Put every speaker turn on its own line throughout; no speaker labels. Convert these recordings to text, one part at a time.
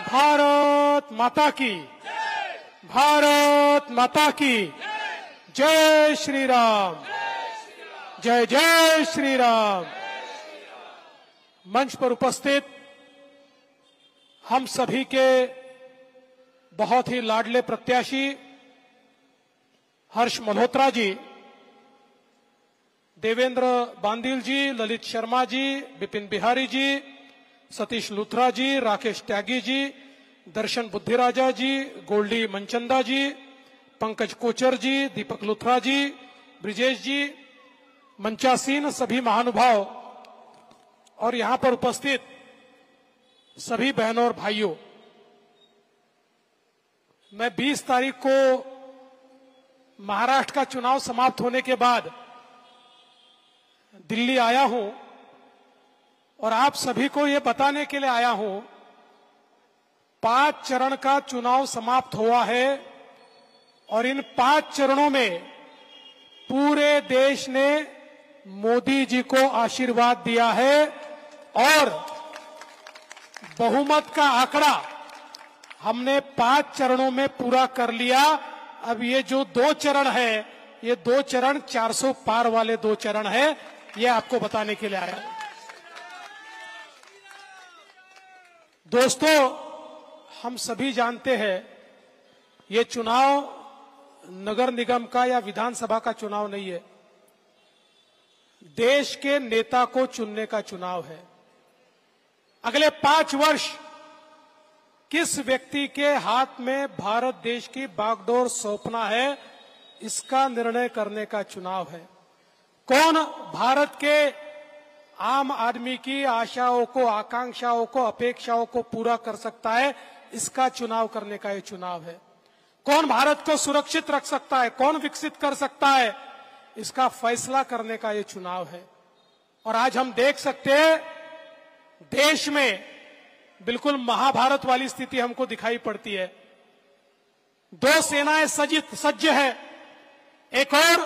भारत माता की, भारत माता की जय श्री राम, जय जय श्री राम। मंच पर उपस्थित हम सभी के बहुत ही लाडले प्रत्याशी हर्ष मल्होत्रा जी, देवेंद्र बांदिल जी, ललित शर्मा जी, बिपिन बिहारी जी, सतीश लूथरा जी, राकेश त्यागी जी, दर्शन बुद्धिराजा जी, गोल्डी मनचंदा जी, पंकज कोचर जी, दीपक लूथरा जी, ब्रिजेश जी, मंचासीन सभी महानुभाव और यहां पर उपस्थित सभी बहनों और भाइयों, मैं 20 तारीख को महाराष्ट्र का चुनाव समाप्त होने के बाद दिल्ली आया हूं और आप सभी को यह बताने के लिए आया हूं 5 चरण का चुनाव समाप्त हुआ है और इन 5 चरणों में पूरे देश ने मोदी जी को आशीर्वाद दिया है और बहुमत का आंकड़ा हमने 5 चरणों में पूरा कर लिया। अब ये जो 2 चरण है, ये 2 चरण 400 पार वाले 2 चरण है, ये आपको बताने के लिए आया। दोस्तों, हम सभी जानते हैं ये चुनाव नगर निगम का या विधानसभा का चुनाव नहीं है, देश के नेता को चुनने का चुनाव है। अगले 5 वर्ष किस व्यक्ति के हाथ में भारत देश की बागडोर सौंपना है, इसका निर्णय करने का चुनाव है। कौन भारत के आम आदमी की आशाओं को, आकांक्षाओं को, अपेक्षाओं को पूरा कर सकता है, इसका चुनाव करने का ये चुनाव है। कौन भारत को सुरक्षित रख सकता है, कौन विकसित कर सकता है, इसका फैसला करने का ये चुनाव है। और आज हम देख सकते हैं देश में बिल्कुल महाभारत वाली स्थिति हमको दिखाई पड़ती है। 2 सेनाएं सज्ज है, एक और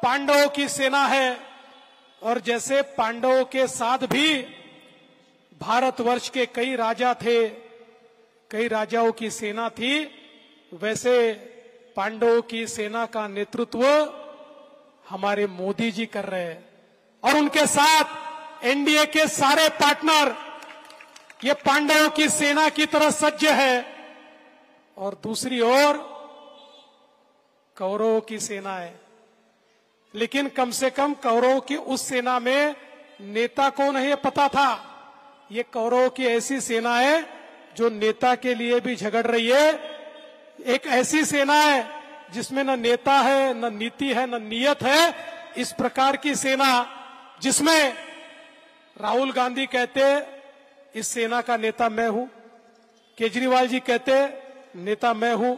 पांडवों की सेना है और जैसे पांडवों के साथ भी भारतवर्ष के कई राजा थे, कई राजाओं की सेना थी, वैसे पांडवों की सेना का नेतृत्व हमारे मोदी जी कर रहे हैं और उनके साथ एनडीए के सारे पार्टनर ये पांडवों की सेना की तरह सज्ज है और दूसरी ओर कौरवों की सेना है। लेकिन कम से कम कौरवों की उस सेना में नेता कौन है ये पता था। ये कौरवों की ऐसी सेना है जो नेता के लिए भी झगड़ रही है। एक ऐसी सेना है जिसमें न नेता है, न नीति है, न नियत है। इस प्रकार की सेना जिसमें राहुल गांधी कहते इस सेना का नेता मैं हूं, केजरीवाल जी कहते नेता मैं हूं,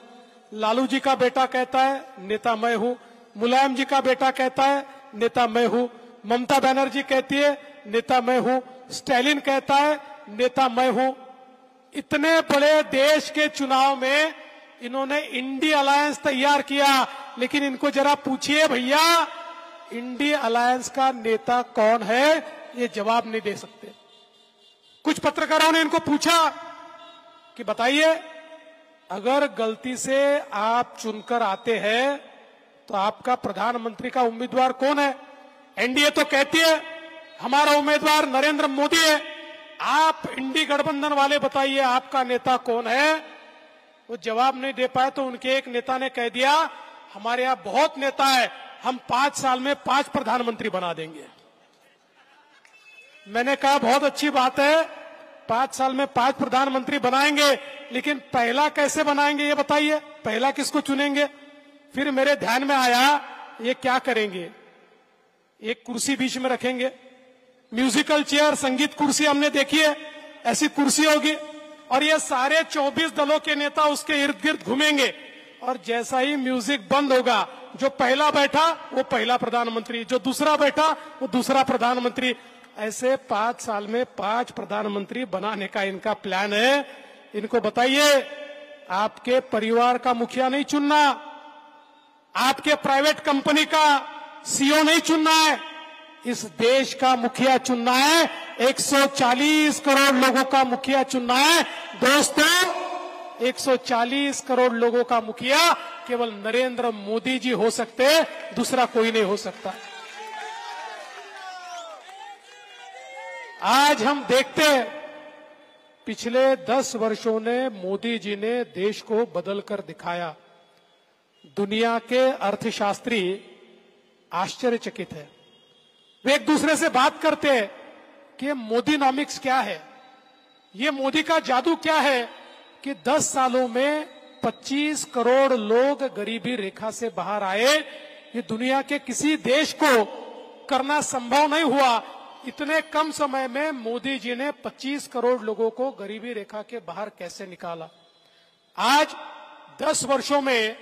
लालू जी का बेटा कहता है नेता मैं हूं, मुलायम जी का बेटा कहता है नेता मैं हूं, ममता बनर्जी कहती है नेता मैं हूं, स्टैलिन कहता है नेता मैं हूं। इतने बड़े देश के चुनाव में इन्होंने इंडी अलायंस तैयार किया, लेकिन इनको जरा पूछिए भैया इंडी अलायंस का नेता कौन है, ये जवाब नहीं दे सकते। कुछ पत्रकारों ने इनको पूछा कि बताइए अगर गलती से आप चुनकर आते हैं तो आपका प्रधानमंत्री का उम्मीदवार कौन है। एनडीए तो कहती है हमारा उम्मीदवार नरेंद्र मोदी है, आप इंडी गठबंधन वाले बताइए आपका नेता कौन है। वो जवाब नहीं दे पाए तो उनके एक नेता ने कह दिया हमारे यहां बहुत नेता है, हम 5 साल में 5 प्रधानमंत्री बना देंगे। मैंने कहा बहुत अच्छी बात है, 5 साल में 5 प्रधानमंत्री बनाएंगे, लेकिन पहला कैसे बनाएंगे ये बताइए, पहला किसको चुनेंगे। फिर मेरे ध्यान में आया ये क्या करेंगे, एक कुर्सी बीच में रखेंगे, म्यूजिकल चेयर, संगीत कुर्सी हमने देखी है, ऐसी कुर्सी होगी और ये सारे 24 दलों के नेता उसके इर्द गिर्द घूमेंगे और जैसा ही म्यूजिक बंद होगा जो पहला बैठा वो पहला प्रधानमंत्री, जो दूसरा बैठा वो दूसरा प्रधानमंत्री। ऐसे 5 साल में 5 प्रधानमंत्री बनाने का इनका प्लान है। इनको बताइए आपके परिवार का मुखिया नहीं चुनना, आपके प्राइवेट कंपनी का सीईओ नहीं चुनना है, इस देश का मुखिया चुनना है, 140 करोड़ लोगों का मुखिया चुनना है। दोस्तों, 140 करोड़ लोगों का मुखिया केवल नरेंद्र मोदी जी हो सकते हैं, दूसरा कोई नहीं हो सकता। आज हम देखते हैं, पिछले 10 वर्षों ने मोदी जी ने देश को बदल कर दिखाया। दुनिया के अर्थशास्त्री आश्चर्यचकित है। वे एक दूसरे से बात करते हैं कि मोदीनॉमिक्स क्या है, ये मोदी का जादू क्या है कि 10 सालों में 25 करोड़ लोग गरीबी रेखा से बाहर आए। ये दुनिया के किसी देश को करना संभव नहीं हुआ। इतने कम समय में मोदी जी ने 25 करोड़ लोगों को गरीबी रेखा के बाहर कैसे निकाला। आज 10 वर्षों में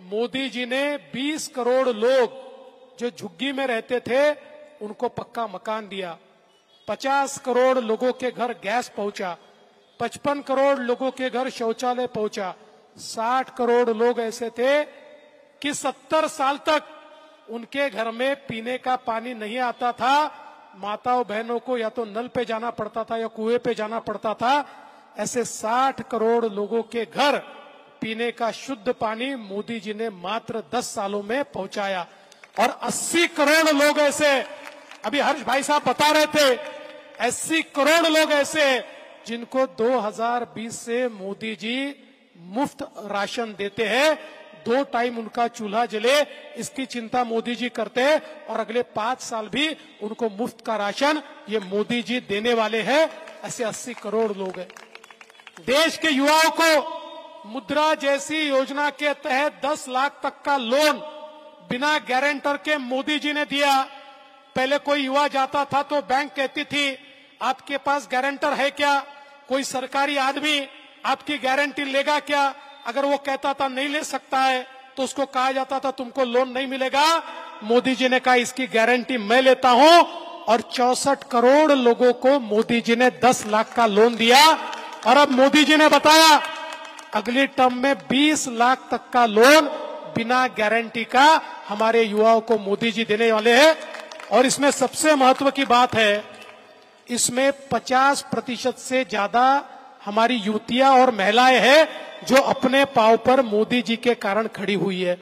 मोदी जी ने 20 करोड़ लोग जो झुग्गी में रहते थे उनको पक्का मकान दिया, 50 करोड़ लोगों के घर गैस पहुंचा, 55 करोड़ लोगों के घर शौचालय पहुंचा, 60 करोड़ लोग ऐसे थे कि 70 साल तक उनके घर में पीने का पानी नहीं आता था। माताओं बहनों को या तो नल पे जाना पड़ता था या कुएं पे जाना पड़ता था। ऐसे 60 करोड़ लोगों के घर पीने का शुद्ध पानी मोदी जी ने मात्र 10 सालों में पहुंचाया। और 80 करोड़ लोग ऐसे, अभी हर्ष भाई साहब बता रहे थे, 80 करोड़ लोग ऐसे जिनको 2020 से मोदी जी मुफ्त राशन देते हैं। 2 टाइम उनका चूल्हा जले, इसकी चिंता मोदी जी करते हैं और अगले 5 साल भी उनको मुफ्त का राशन ये मोदी जी देने वाले हैं। ऐसे 80 करोड़ लोग हैं। देश के युवाओं को मुद्रा जैसी योजना के तहत 10 लाख तक का लोन बिना गारंटर के मोदी जी ने दिया। पहले कोई युवा जाता था तो बैंक कहती थी आपके पास गारंटर है क्या, कोई सरकारी आदमी आपकी गारंटी लेगा क्या। अगर वो कहता था नहीं ले सकता है तो उसको कहा जाता था तुमको लोन नहीं मिलेगा। मोदी जी ने कहा इसकी गारंटी मैं लेता हूं और 64 करोड़ लोगों को मोदी जी ने 10 लाख का लोन दिया। और अब मोदी जी ने बताया अगली टर्म में 20 लाख तक का लोन बिना गारंटी का हमारे युवाओं को मोदी जी देने वाले हैं। और इसमें सबसे महत्व की बात है, इसमें 50% से ज्यादा हमारी युवतियां और महिलाएं हैं जो अपने पांव पर मोदी जी के कारण खड़ी हुई है।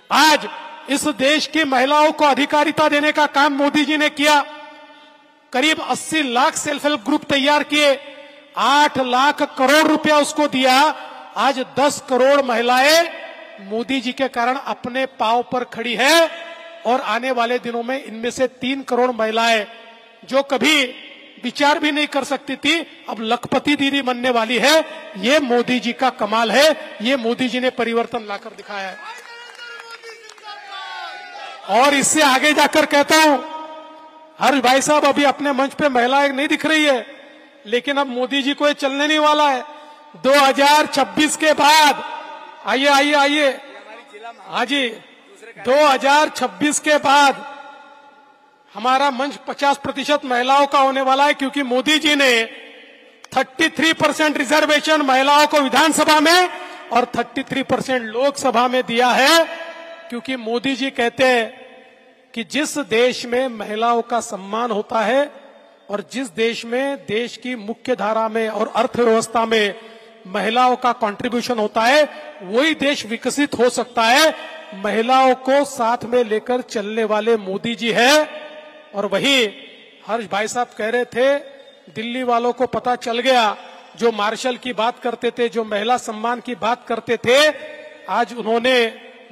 आज इस देश की महिलाओं को अधिकारिता देने का काम मोदी जी ने किया। करीब 80 लाख सेल्फ हेल्प ग्रुप तैयार किए, 8 लाख करोड़ रुपया उसको दिया। आज 10 करोड़ महिलाएं मोदी जी के कारण अपने पांव पर खड़ी है। और आने वाले दिनों में इनमें से 3 करोड़ महिलाएं जो कभी विचार भी नहीं कर सकती थी अब लखपति दीदी बनने वाली है। ये मोदी जी का कमाल है, ये मोदी जी ने परिवर्तन लाकर दिखाया है। और इससे आगे जाकर कहता हूं, हर्ष भाई साहब अभी अपने मंच पे महिलाएं नहीं दिख रही है, लेकिन अब मोदी जी को ये चलने नहीं वाला है। 2026 के बाद आइए आइए आइए, हाँ जी, 2026 के बाद हमारा मंच 50% महिलाओं का होने वाला है, क्योंकि मोदी जी ने 33% रिजर्वेशन महिलाओं को विधानसभा में और 33% लोकसभा में दिया है। क्योंकि मोदी जी कहते हैं कि जिस देश में महिलाओं का सम्मान होता है और जिस देश में देश की मुख्य धारा में और अर्थव्यवस्था में महिलाओं का कंट्रीब्यूशन होता है, वही देश विकसित हो सकता है। महिलाओं को साथ में लेकर चलने वाले मोदी जी है। और वही हर्ष भाई साहब कह रहे थे, दिल्ली वालों को पता चल गया, जो मार्शल की बात करते थे, जो महिला सम्मान की बात करते थे, आज उन्होंने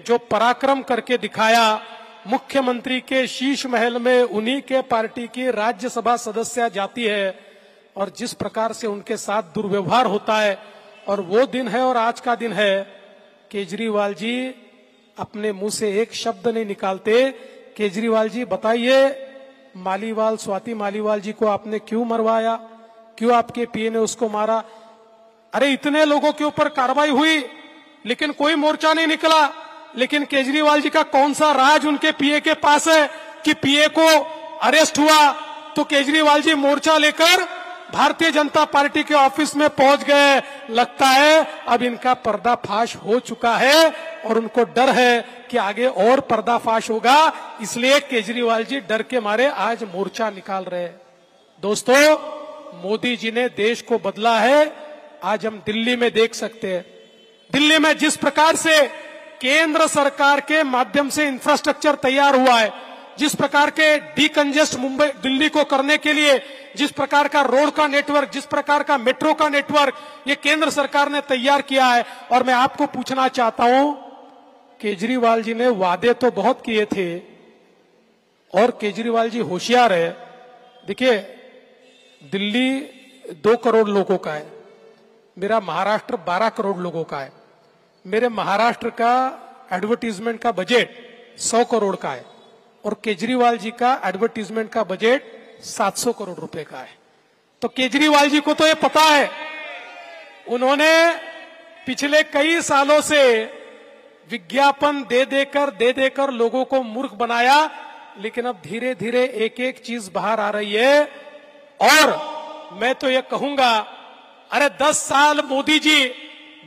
जो पराक्रम करके दिखाया। मुख्यमंत्री के शीश महल में उन्हीं के पार्टी की राज्यसभा सदस्य जाती है और जिस प्रकार से उनके साथ दुर्व्यवहार होता है, और वो दिन है और आज का दिन है। केजरीवाल जी अपने मुंह से एक शब्द नहीं निकालते। केजरीवाल जी बताइए, मालीवाल, स्वाति मालीवाल जी को आपने क्यों मरवाया, क्यों आपके पीए ने उसको मारा? अरे इतने लोगों के ऊपर कार्रवाई हुई लेकिन कोई मोर्चा नहीं निकला। लेकिन केजरीवाल जी का कौन सा राज उनके पीए के पास है कि पीए को अरेस्ट हुआ तो केजरीवाल जी मोर्चा लेकर भारतीय जनता पार्टी के ऑफिस में पहुंच गए। लगता है अब इनका पर्दाफाश हो चुका है और उनको डर है कि आगे और पर्दाफाश होगा। इसलिए केजरीवाल जी डर के मारे आज मोर्चा निकाल रहे हैं। दोस्तों, मोदी जी ने देश को बदला है। आज हम दिल्ली में देख सकते हैं, दिल्ली में जिस प्रकार से केंद्र सरकार के माध्यम से इंफ्रास्ट्रक्चर तैयार हुआ है, जिस प्रकार के डीकंजेस्ट मुंबई दिल्ली को करने के लिए जिस प्रकार का रोड का नेटवर्क, जिस प्रकार का मेट्रो का नेटवर्क ये केंद्र सरकार ने तैयार किया है। और मैं आपको पूछना चाहता हूं, केजरीवाल जी ने वादे तो बहुत किए थे और केजरीवाल जी होशियार है। देखिए, दिल्ली 2 करोड़ लोगों का है, मेरा महाराष्ट्र 12 करोड़ लोगों का है। मेरे महाराष्ट्र का एडवर्टीजमेंट का बजट 100 करोड़ का है और केजरीवाल जी का एडवर्टीजमेंट का बजट 700 करोड़ रुपए का है। तो केजरीवाल जी को तो ये पता है, उन्होंने पिछले कई सालों से विज्ञापन दे देकर लोगों को मूर्ख बनाया, लेकिन अब धीरे धीरे एक एक चीज बाहर आ रही है। और मैं तो ये कहूंगा, अरे 10 साल मोदी जी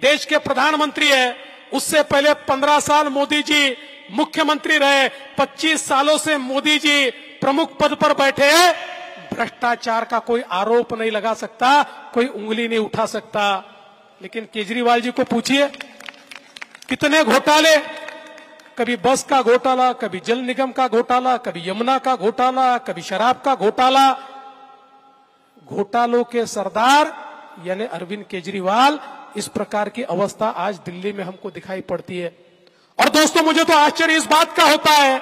देश के प्रधानमंत्री है, उससे पहले 15 साल मोदी जी मुख्यमंत्री रहे, 25 सालों से मोदी जी प्रमुख पद पर बैठे हैं। भ्रष्टाचार का कोई आरोप नहीं लगा सकता, कोई उंगली नहीं उठा सकता। लेकिन केजरीवाल जी को पूछिए, कितने घोटाले, कभी बस का घोटाला, कभी जल निगम का घोटाला, कभी यमुना का घोटाला, कभी शराब का घोटाला। घोटालों के सरदार यानी अरविंद केजरीवाल, इस प्रकार की अवस्था आज दिल्ली में हमको दिखाई पड़ती है। और दोस्तों, मुझे तो आश्चर्य इस बात का होता है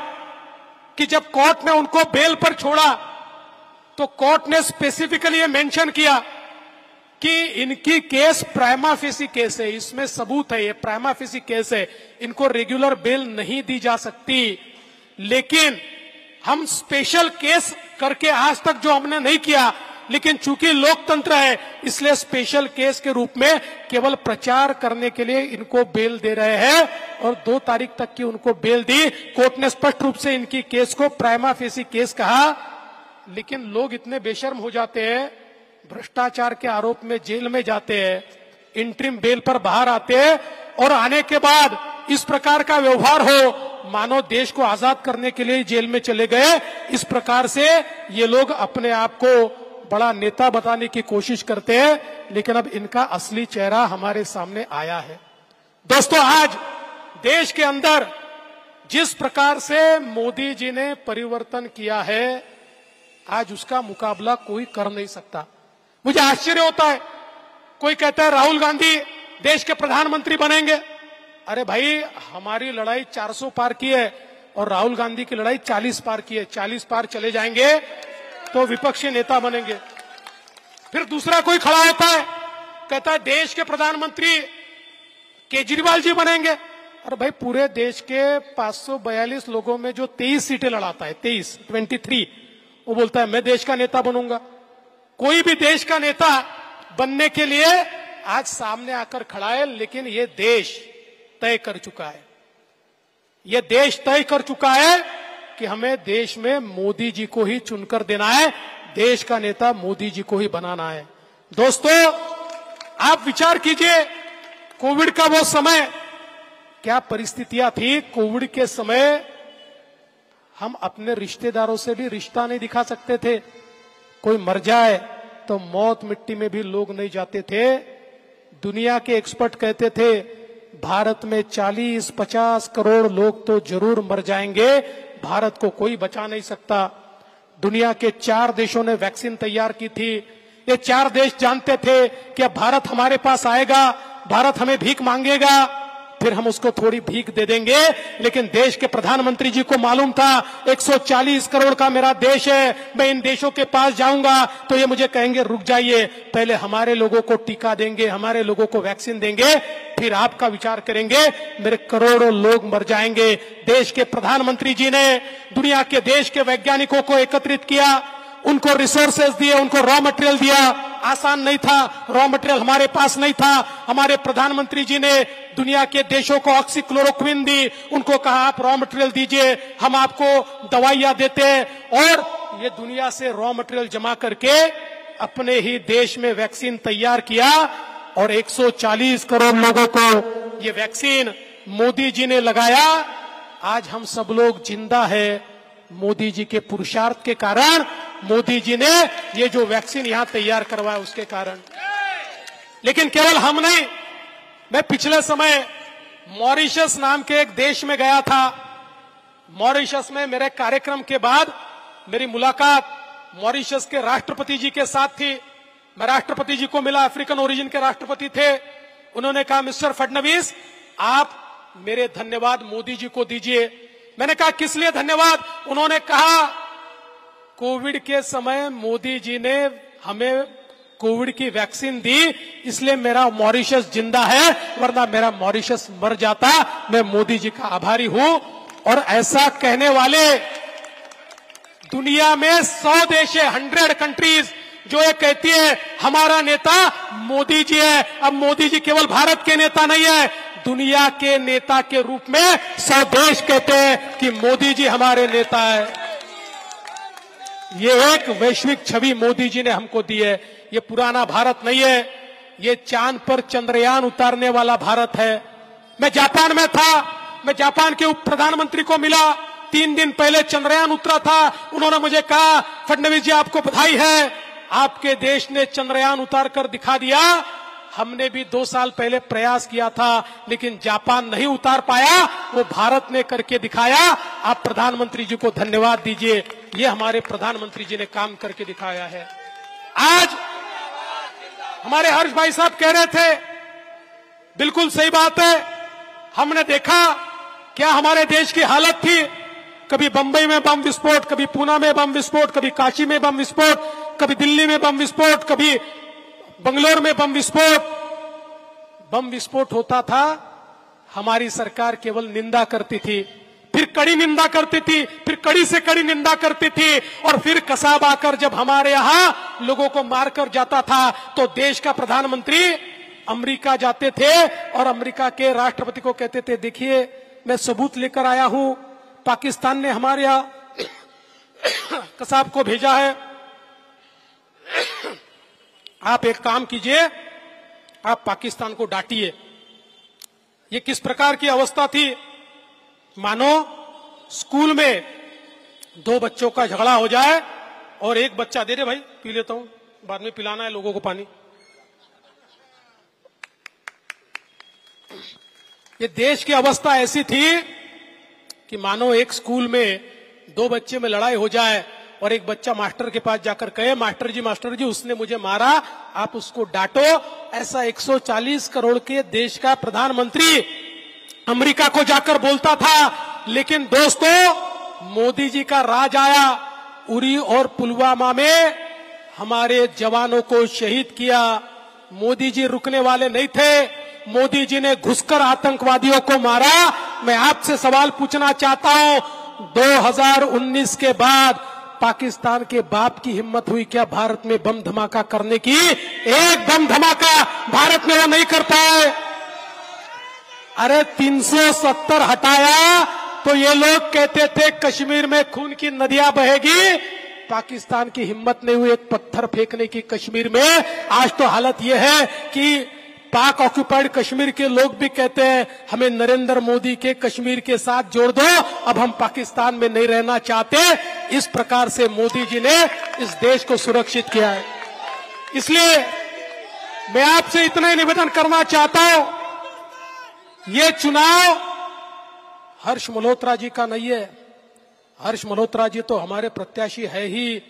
कि जब कोर्ट ने उनको बेल पर छोड़ा तो कोर्ट ने स्पेसिफिकली ये मेंशन किया कि इनकी केस प्राइमा फेसी केस है, इसमें सबूत है, ये प्राइमा फेसी केस है, इनको रेगुलर बेल नहीं दी जा सकती। लेकिन हम स्पेशल केस करके आज तक जो हमने नहीं किया, लेकिन चूंकि लोकतंत्र है इसलिए स्पेशल केस के रूप में केवल प्रचार करने के लिए इनको बेल दे रहे हैं। और 2 तारीख तक की उनको बेल दी। कोर्ट ने स्पष्ट रूप से इनकी केस को प्राइमा फेसी केस कहा। लेकिन लोग इतने बेशर्म हो जाते हैं, भ्रष्टाचार के आरोप में जेल में जाते हैं, इंटरिम बेल पर बाहर आते हैं और आने के बाद इस प्रकार का व्यवहार हो मानो देश को आजाद करने के लिए जेल में चले गए। इस प्रकार से ये लोग अपने आप को बड़ा नेता बताने की कोशिश करते हैं, लेकिन अब इनका असली चेहरा हमारे सामने आया है। दोस्तों, आज देश के अंदर जिस प्रकार से मोदी जी ने परिवर्तन किया है, आज उसका मुकाबला कोई कर नहीं सकता। मुझे आश्चर्य होता है, कोई कहता है राहुल गांधी देश के प्रधानमंत्री बनेंगे। अरे भाई, हमारी लड़ाई 400 पार की है और राहुल गांधी की लड़ाई 40 पार की है। 40 पार चले जाएंगे तो विपक्षी नेता बनेंगे। फिर दूसरा कोई खड़ा होता है, कहता है देश के प्रधानमंत्री केजरीवाल जी बनेंगे। अरे भाई, पूरे देश के 542 लोगों में जो 23 सीटें लड़ाता है, 23, वो बोलता है मैं देश का नेता बनूंगा। कोई भी देश का नेता बनने के लिए आज सामने आकर खड़ा है, लेकिन ये देश तय कर चुका है, ये देश तय कर चुका है कि हमें देश में मोदी जी को ही चुनकर देना है, देश का नेता मोदी जी को ही बनाना है। दोस्तों, आप विचार कीजिए, कोविड का वो समय क्या परिस्थितियां थी। कोविड के समय हम अपने रिश्तेदारों से भी रिश्ता नहीं दिखा सकते थे। कोई मर जाए तो मौत मिट्टी में भी लोग नहीं जाते थे। दुनिया के एक्सपर्ट कहते थे भारत में 40-50 करोड़ लोग तो जरूर मर जाएंगे, भारत को कोई बचा नहीं सकता। दुनिया के 4 देशों ने वैक्सीन तैयार की थी। ये 4 देश जानते थे कि अब भारत हमारे पास आएगा, भारत हमें भीख मांगेगा, फिर हम उसको थोड़ी भीख दे देंगे। लेकिन देश के प्रधानमंत्री जी को मालूम था 140 करोड़ का मेरा देश है, मैं इन देशों के पास जाऊंगा तो ये मुझे कहेंगे रुक जाइए, पहले हमारे लोगों को टीका देंगे, हमारे लोगों को वैक्सीन देंगे, फिर आपका विचार करेंगे। मेरे करोड़ों लोग मर जाएंगे। देश के प्रधानमंत्री जी ने दुनिया के देश के वैज्ञानिकों को एकत्रित किया, उनको रिसोर्सेज दिए, उनको रॉ मटेरियल दिया। आसान नहीं था, रॉ मटेरियल हमारे पास नहीं था। हमारे प्रधानमंत्री जी ने दुनिया के देशों को ऑक्सीक्लोरोक्विन दी, उनको कहा आप रॉ मटेरियल दीजिए, हम आपको दवाइयां देते हैं। और ये दुनिया से रॉ मटेरियल जमा करके अपने ही देश में वैक्सीन तैयार किया और 140 करोड़ लोगों को ये वैक्सीन मोदी जी ने लगाया। आज हम सब लोग जिंदा है मोदी जी के पुरुषार्थ के कारण, मोदी जी ने ये जो वैक्सीन यहां तैयार करवाया उसके कारण। लेकिन केवल हम नहीं, मैं पिछले समय मॉरिशस नाम के एक देश में गया था। मॉरिशस में मेरे कार्यक्रम के बाद मेरी मुलाकात मॉरिशस के राष्ट्रपति जी के साथ थी। मैं राष्ट्रपति जी को मिला, अफ्रीकन ओरिजिन के राष्ट्रपति थे। उन्होंने कहा, मिस्टर फडणवीस, आप मेरे धन्यवाद मोदी जी को दीजिए। मैंने कहा, किस लिए धन्यवाद? उन्होंने कहा, कोविड के समय मोदी जी ने हमें कोविड की वैक्सीन दी, इसलिए मेरा मॉरिशस जिंदा है, वरना मेरा मॉरिशस मर जाता। मैं मोदी जी का आभारी हूं। और ऐसा कहने वाले दुनिया में 100 देश है, 100 कंट्रीज, जो ये कहती है हमारा नेता मोदी जी है। अब मोदी जी केवल भारत के नेता नहीं है, दुनिया के नेता के रूप में 100 देश कहते हैं कि मोदी जी हमारे नेता है। ये एक वैश्विक छवि मोदी जी ने हमको दी है। ये पुराना भारत नहीं है, ये चांद पर चंद्रयान उतारने वाला भारत है। मैं जापान में था, मैं जापान के उप प्रधानमंत्री को मिला। 3 दिन पहले चंद्रयान उतरा था। उन्होंने मुझे कहा, फडणवीस जी आपको बधाई है, आपके देश ने चंद्रयान उतार कर दिखा दिया। हमने भी 2 साल पहले प्रयास किया था, लेकिन जापान नहीं उतार पाया, वो भारत ने करके दिखाया। आप प्रधानमंत्री जी को धन्यवाद दीजिए, ये हमारे प्रधानमंत्री जी ने काम करके दिखाया है। आज हमारे हर्ष भाई साहब कह रहे थे, बिल्कुल सही बात है। हमने देखा क्या हमारे देश की हालत थी। कभी बंबई में बम विस्फोट, कभी पूना में बम विस्फोट, कभी काशी में बम विस्फोट, कभी दिल्ली में बम विस्फोट, कभी बंगलोर में बम विस्फोट। बम विस्फोट होता था, हमारी सरकार केवल निंदा करती थी, फिर कड़ी निंदा करती थी, फिर कड़ी से कड़ी निंदा करती थी, और फिर कसाब आकर जब हमारे यहां लोगों को मारकर जाता था तो देश का प्रधानमंत्री अमेरिका जाते थे और अमेरिका के राष्ट्रपति को कहते थे, देखिए मैं सबूत लेकर आया हूं, पाकिस्तान ने हमारे यहां कसाब को भेजा है, आप एक काम कीजिए, आप पाकिस्तान को डांटिए। ये किस प्रकार की अवस्था थी? मानो स्कूल में 2 बच्चों का झगड़ा हो जाए और एक बच्चा, दे दे भाई पी लेता हूं, बाद में पिलाना है लोगों को पानी। ये देश की अवस्था ऐसी थी कि मानो एक स्कूल में 2 बच्चे में लड़ाई हो जाए और एक बच्चा मास्टर के पास जाकर कहे, मास्टर जी उसने मुझे मारा, आप उसको डांटो। ऐसा 140 करोड़ के देश का प्रधानमंत्री अमेरिका को जाकर बोलता था। लेकिन दोस्तों, मोदी जी का राज आया, उरी और पुलवामा में हमारे जवानों को शहीद किया। मोदी जी रुकने वाले नहीं थे, मोदी जी ने घुसकर आतंकवादियों को मारा। मैं आपसे सवाल पूछना चाहता हूं, 2019 के बाद पाकिस्तान के बाप की हिम्मत हुई क्या भारत में बम धमाका करने की? एक बम धमाका भारत में वो नहीं कर पाए। अरे 370 हटाया तो ये लोग कहते थे कश्मीर में खून की नदियां बहेगी। पाकिस्तान की हिम्मत नहीं हुई एक पत्थर फेंकने की कश्मीर में। आज तो हालत ये है कि पाक ऑक्युपाइड कश्मीर के लोग भी कहते हैं हमें नरेंद्र मोदी के कश्मीर के साथ जोड़ दो, अब हम पाकिस्तान में नहीं रहना चाहते। इस प्रकार से मोदी जी ने इस देश को सुरक्षित किया है। इसलिए मैं आपसे इतना ही निवेदन करना चाहता हूं, ये चुनाव हर्ष मल्होत्रा जी का नहीं है। हर्ष मल्होत्रा जी तो हमारे प्रत्याशी है ही,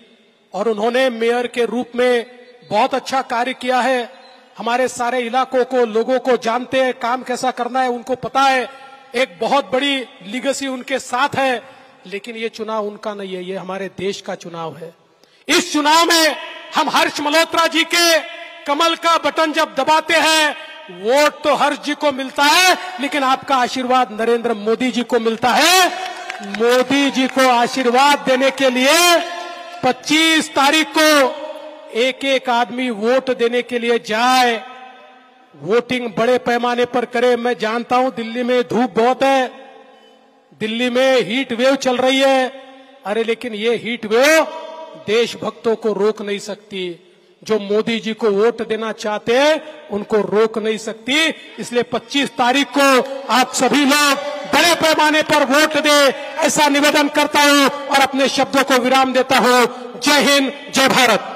और उन्होंने मेयर के रूप में बहुत अच्छा कार्य किया है। हमारे सारे इलाकों को, लोगों को जानते हैं, काम कैसा करना है उनको पता है। एक बहुत बड़ी लीगेसी उनके साथ है। लेकिन ये चुनाव उनका नहीं है, ये हमारे देश का चुनाव है। इस चुनाव में हम हर्ष मल्होत्रा जी के कमल का बटन जब दबाते हैं, वोट तो हर्ष जी को मिलता है, लेकिन आपका आशीर्वाद नरेंद्र मोदी जी को मिलता है। मोदी जी को आशीर्वाद देने के लिए 25 तारीख को एक एक आदमी वोट देने के लिए जाए, वोटिंग बड़े पैमाने पर करे। मैं जानता हूं दिल्ली में धूप बहुत है, दिल्ली में हीट वेव चल रही है। अरे लेकिन ये हीट वेव देशभक्तों को रोक नहीं सकती। जो मोदी जी को वोट देना चाहते हैं उनको रोक नहीं सकती। इसलिए 25 तारीख को आप सभी लोग बड़े पैमाने पर वोट दे, ऐसा निवेदन करता हूं और अपने शब्दों को विराम देता हूं। जय हिंद, जय भारत।